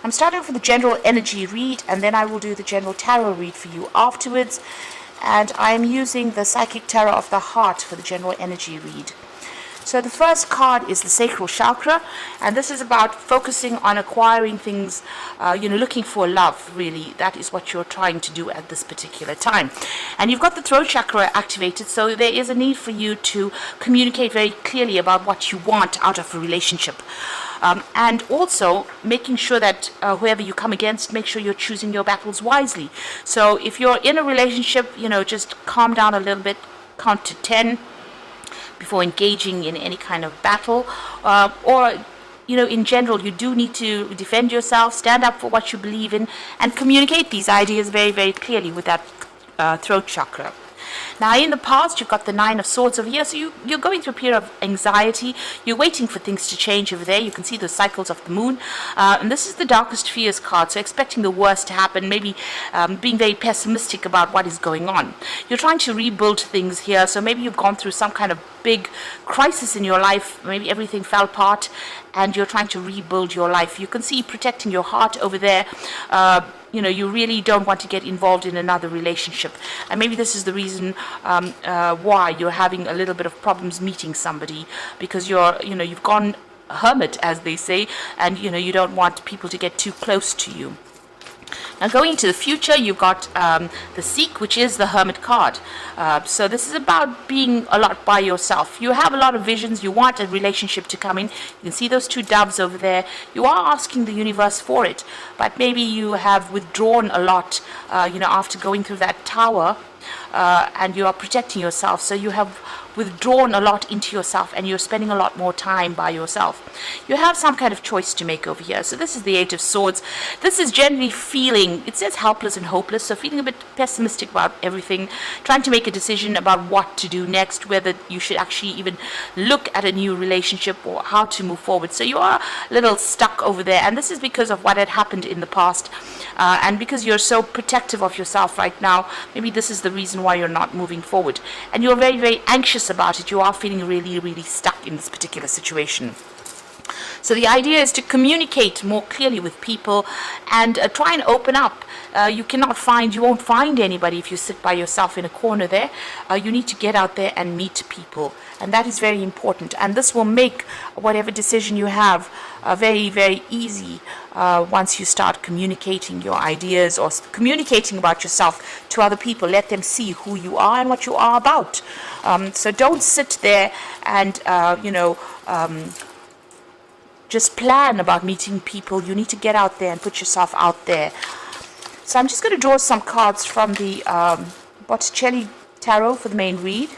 I'm starting off with the general energy read, and then I will do the general tarot read for you afterwards. And I am using the Psychic Tarot of the Heart for the general energy read. So the first card is the sacral chakra, and this is about focusing on acquiring things, looking for love, really. That is what you're trying to do at this particular time. And you've got the throat chakra activated, so there is a need for you to communicate very clearly about what you want out of a relationship. And also making sure that whoever you come against, make sure you're choosing your battles wisely. So if you're in a relationship, just calm down a little bit, count to 10 before engaging in any kind of battle, or in general, you do need to defend yourself, stand up for what you believe in, and communicate these ideas very, very clearly with that throat chakra. Now, in the past, you've got the Nine of Swords over here, so you're going through a period of anxiety. You're waiting for things to change over there. You can see the cycles of the moon. And this is the Darkest Fears card, so expecting the worst to happen, maybe being very pessimistic about what is going on. You're trying to rebuild things here, so maybe you've gone through some kind of big crisis in your life. Maybe everything fell apart, and you're trying to rebuild your life. You can see protecting your heart over there. You really don't want to get involved in another relationship. And maybe this is the reason why you're having a little bit of problems meeting somebody, because you've gone hermit, as they say, and you don't want people to get too close to you. Now, going into the future, you've got the Seek, which is the Hermit card. So this is about being a lot by yourself. You have a lot of visions. You want a relationship to come in. You can see those two doves over there. You are asking the universe for it, but maybe you have withdrawn a lot, after going through that tower, and you are protecting yourself. So you have withdrawn a lot into yourself, and you're spending a lot more time by yourself. You have some kind of choice to make over here. So this is the Eight of Swords. This is generally feeling, it says helpless and hopeless, so feeling a bit pessimistic about everything, trying to make a decision about what to do next, whether you should actually even look at a new relationship or how to move forward. So you are a little stuck over there, and this is because of what had happened in the past, and because you're so protective of yourself right now. Maybe this is the reason why you're not moving forward, and you're very, very anxious about it. You are feeling really, really stuck in this particular situation. So the idea is to communicate more clearly with people and try and open up. You won't find anybody if you sit by yourself in a corner there. You need to get out there and meet people, and that is very important. And this will make whatever decision you have very, very easy once you start communicating your ideas or communicating about yourself to other people. Let them see who you are and what you are about. So don't sit there and just plan about meeting people. You need to get out there and put yourself out there. So I'm just going to draw some cards from the Botticelli Tarot for the main read.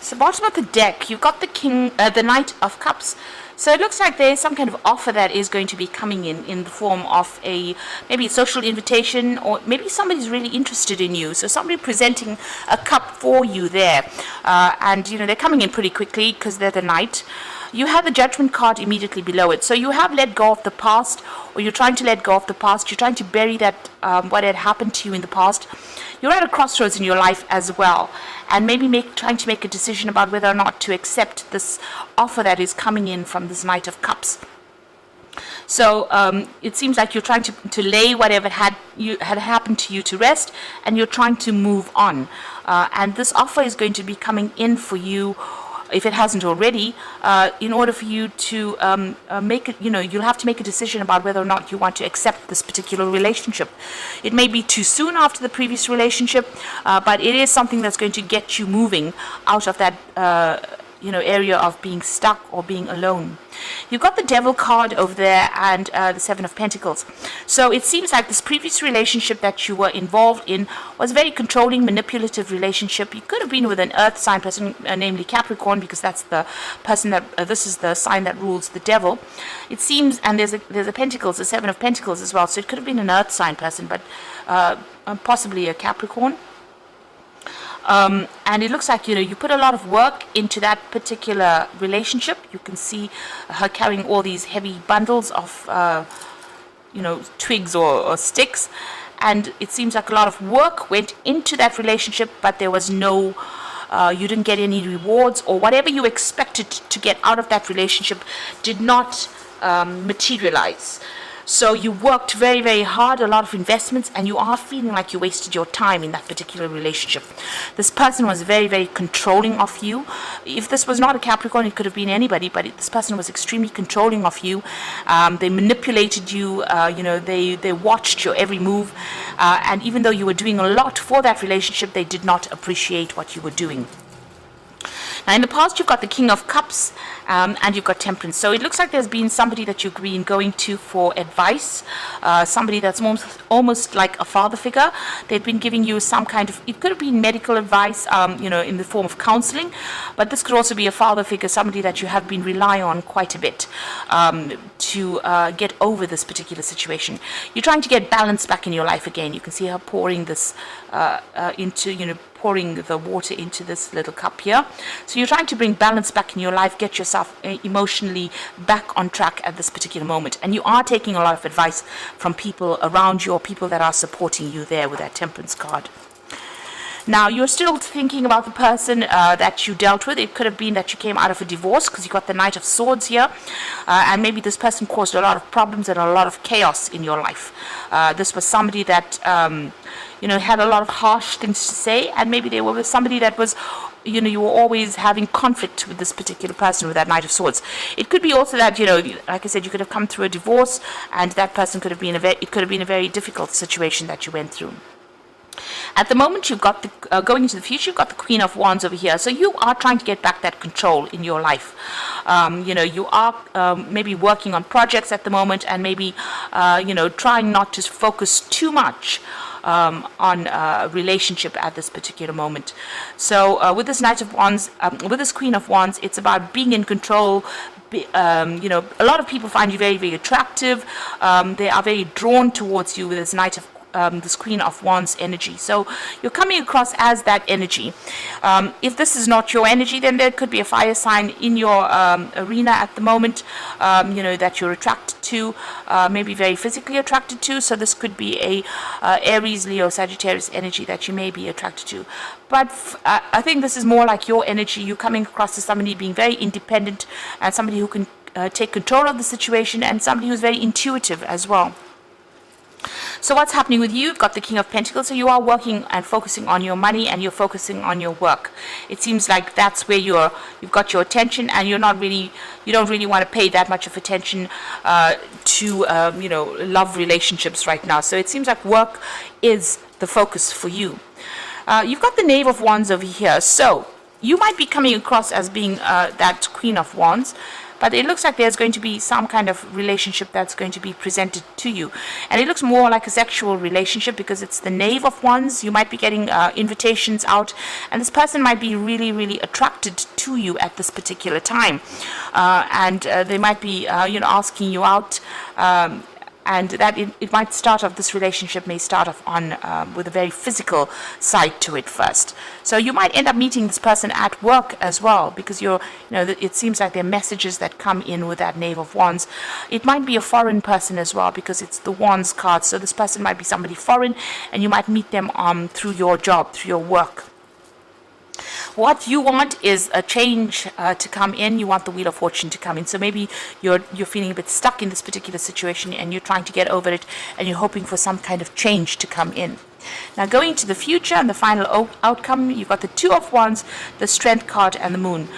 So bottom of the deck, you've got the Knight of Cups. So it looks like there is some kind of offer that is going to be coming in the form of maybe a social invitation, or maybe somebody's really interested in you. So somebody presenting a cup for you there. And they're coming in pretty quickly because they're the Knight. You have the Judgment card immediately below it. So you have let go of the past, or you're trying to let go of the past. You're trying to bury that, what had happened to you in the past. You're at a crossroads in your life as well, and maybe trying to make a decision about whether or not to accept this offer that is coming in from this Knight of Cups. So it seems like you're trying to lay whatever had happened to you to rest, and you're trying to move on. And this offer is going to be coming in for you, if it hasn't already, in order for you to make it, you'll have to make a decision about whether or not you want to accept this particular relationship. It may be too soon after the previous relationship, but it is something that's going to get you moving out of that area of being stuck or being alone. You've got the Devil card over there and the Seven of Pentacles. So it seems like this previous relationship that you were involved in was a very controlling, manipulative relationship. You could have been with an earth sign person, namely Capricorn, because that's the person that, this is the sign that rules the devil. It seems, and there's a Pentacles, the Seven of Pentacles as well. So it could have been an earth sign person, but possibly a Capricorn. And it looks like, you put a lot of work into that particular relationship. You can see her carrying all these heavy bundles of, twigs or sticks. And it seems like a lot of work went into that relationship, but there was no, you didn't get any rewards, or whatever you expected to get out of that relationship did not materialize. So you worked very, very hard, a lot of investments, and you are feeling like you wasted your time in that particular relationship. This person was very, very controlling of you. If this was not a Capricorn, it could have been anybody, but this person was extremely controlling of you. They manipulated you, they watched your every move, and even though you were doing a lot for that relationship, they did not appreciate what you were doing. Now, in the past, you've got the King of Cups and you've got Temperance. So it looks like there's been somebody that you've been going to for advice, somebody that's almost like a father figure. They've been giving you some kind of, it could have been medical advice, in the form of counseling, but this could also be a father figure, somebody that you have been relying on quite a bit to get over this particular situation. You're trying to get balance back in your life again. You can see her pouring this pouring the water into this little cup here. So you're trying to bring balance back in your life, get yourself emotionally back on track at this particular moment. And you are taking a lot of advice from people around you, or people that are supporting you there with that Temperance card. Now, you're still thinking about the person that you dealt with. It could have been that you came out of a divorce, because you got the Knight of Swords here. And maybe this person caused a lot of problems and a lot of chaos in your life. This was somebody that, had a lot of harsh things to say. And maybe they were with somebody that was, you were always having conflict with this particular person with that Knight of Swords. It could be also that, like I said, you could have come through a divorce, and that person could have been it could have been a very difficult situation that you went through. At the moment, you've got the going into the future, you've got the Queen of Wands over here. So you are trying to get back that control in your life. You are maybe working on projects at the moment, and maybe trying not to focus too much on a relationship at this particular moment. So with this Knight of Wands, with this Queen of Wands, it's about being in control. A lot of people find you very, very attractive. They are very drawn towards you with this this Queen of Wands energy. So you're coming across as that energy. If this is not your energy, then there could be a fire sign in your arena at the moment, that you're attracted to, maybe very physically attracted to. So this could be a Aries, Leo, Sagittarius energy that you may be attracted to. But I think this is more like your energy. You're coming across as somebody being very independent, and somebody who can take control of the situation, and somebody who's very intuitive as well. So what's happening with you? You've got the King of Pentacles, so you are working and focusing on your money, and you're focusing on your work. It seems like that's where you've got your attention, and you don't really want to pay that much of attention to love relationships right now. So it seems like work is the focus for you. You've got the Knave of Wands over here, so you might be coming across as being that Queen of Wands, but it looks like there's going to be some kind of relationship that's going to be presented to you. And it looks more like a sexual relationship, because it's the Knave of Wands. You might be getting invitations out, and this person might be really, really attracted to you at this particular time. And they might be, asking you out. And that it might start off, this relationship may start off on with a very physical side to it first. So you might end up meeting this person at work as well, because it seems like there are messages that come in with that Knave of Wands. It might be a foreign person as well, because it's the Wands card. So this person might be somebody foreign, and you might meet them through your job, through your work. What you want is a change to come in. You want the Wheel of Fortune to come in. So maybe you're feeling a bit stuck in this particular situation, and you're trying to get over it, and you're hoping for some kind of change to come in. Now, going to the future and the final outcome, you've got the Two of Wands, the Strength card, and the Moon.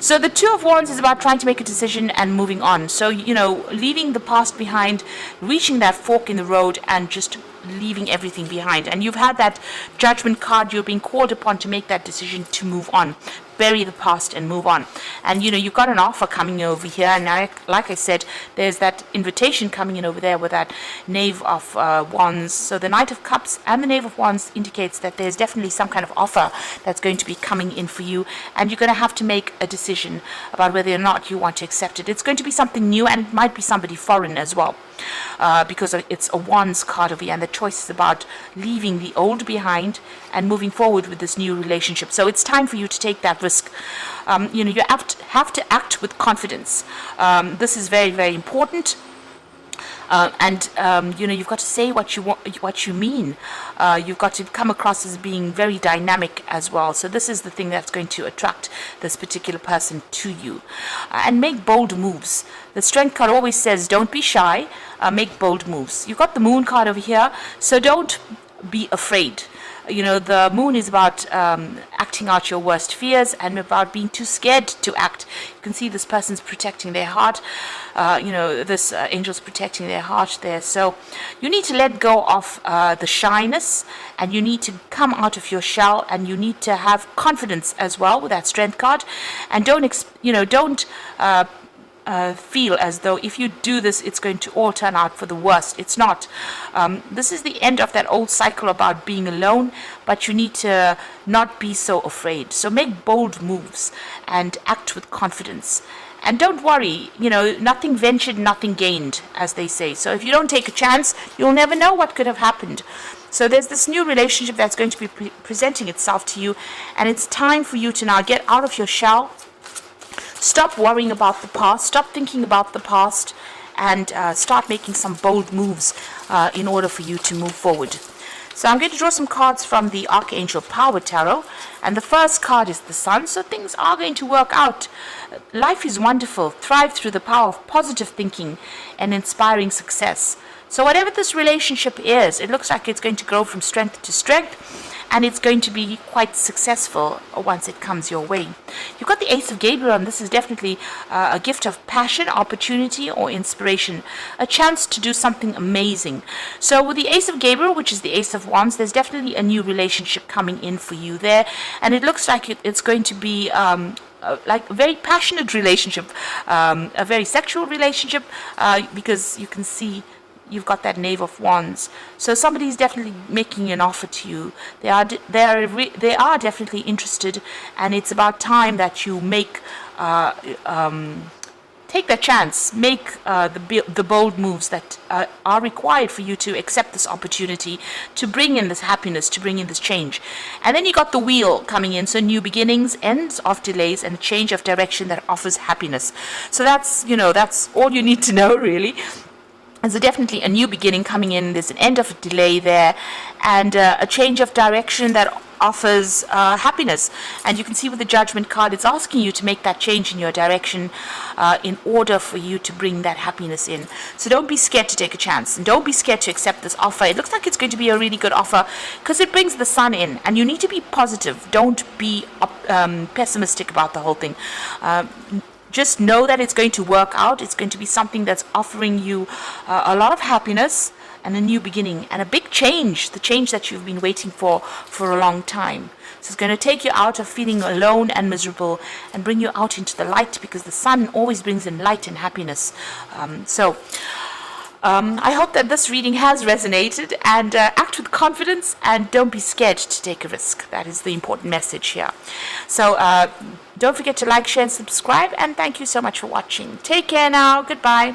So the Two of Wands is about trying to make a decision and moving on. So, leaving the past behind, reaching that fork in the road, and just leaving everything behind. And you've had that Judgment card. You're being called upon to make that decision to move on, bury the past and move on. And you've got an offer coming over here, and like I said, there's that invitation coming in over there with that Knave of Wands. So the Knight of Cups and the Knave of Wands indicates that there's definitely some kind of offer that's going to be coming in for you, and you're going to have to make a decision about whether or not you want to accept it. It's going to be something new, and it might be somebody foreign as well. because it's a wands card over here, and the choice is about leaving the old behind and moving forward with this new relationship. So it's time for you to take that risk. You have to act with confidence. This is very, very important. You've got to say what you want, what you mean. You've got to come across as being very dynamic as well. So this is the thing that's going to attract this particular person to you. And make bold moves. The Strength card always says, don't be shy, make bold moves. You've got the Moon card over here, so don't be afraid. The Moon is about acting out your worst fears and about being too scared to act. You can see this person's protecting their heart. This angel's protecting their heart there. So you need to let go of the shyness, and you need to come out of your shell, and you need to have confidence as well with that Strength card. And don't feel as though if you do this, it's going to all turn out for the worst. It's not. This is the end of that old cycle about being alone, but you need to not be so afraid. So make bold moves and act with confidence. And don't worry, nothing ventured, nothing gained, as they say. So if you don't take a chance, you'll never know what could have happened. So there's this new relationship that's going to be presenting itself to you, and it's time for you to now get out of your shell. Stop worrying about the past, stop thinking about the past, and start making some bold moves in order for you to move forward. So I'm going to draw some cards from the Archangel Power Tarot, and the first card is the Sun, so things are going to work out. Life is wonderful. Thrive through the power of positive thinking and inspiring success. So whatever this relationship is, it looks like it's going to grow from strength to strength, and it's going to be quite successful once it comes your way. You've got the Ace of Gabriel, and this is definitely a gift of passion, opportunity, or inspiration, a chance to do something amazing. So with the Ace of Gabriel, which is the Ace of Wands, there's definitely a new relationship coming in for you there, and it looks like it's going to be like a very passionate relationship, a very sexual relationship, because you can see you've got that Knave of Wands. So somebody's definitely making an offer to you. They are definitely interested, and it's about time that you make take that chance, make the bold moves that are required for you to accept this opportunity, to bring in this happiness, to bring in this change. And then you got the Wheel coming in, so new beginnings, ends of delays, and a change of direction that offers happiness. So that's all you need to know, really. There's definitely a new beginning coming in. There's an end of a delay there, and a change of direction that offers happiness. And you can see with the Judgment card, it's asking you to make that change in your direction in order for you to bring that happiness in. So don't be scared to take a chance, and don't be scared to accept this offer. It looks like it's going to be a really good offer because it brings the Sun in, and you need to be positive. Don't be pessimistic about the whole thing. Just know that it's going to work out. It's going to be something that's offering you a lot of happiness and a new beginning and a big change, the change that you've been waiting for a long time. So it's going to take you out of feeling alone and miserable and bring you out into the light, because the Sun always brings in light and happiness. I hope that this reading has resonated, and act with confidence and don't be scared to take a risk. That is the important message here. So don't forget to like, share, and subscribe, and thank you so much for watching. Take care now. Goodbye.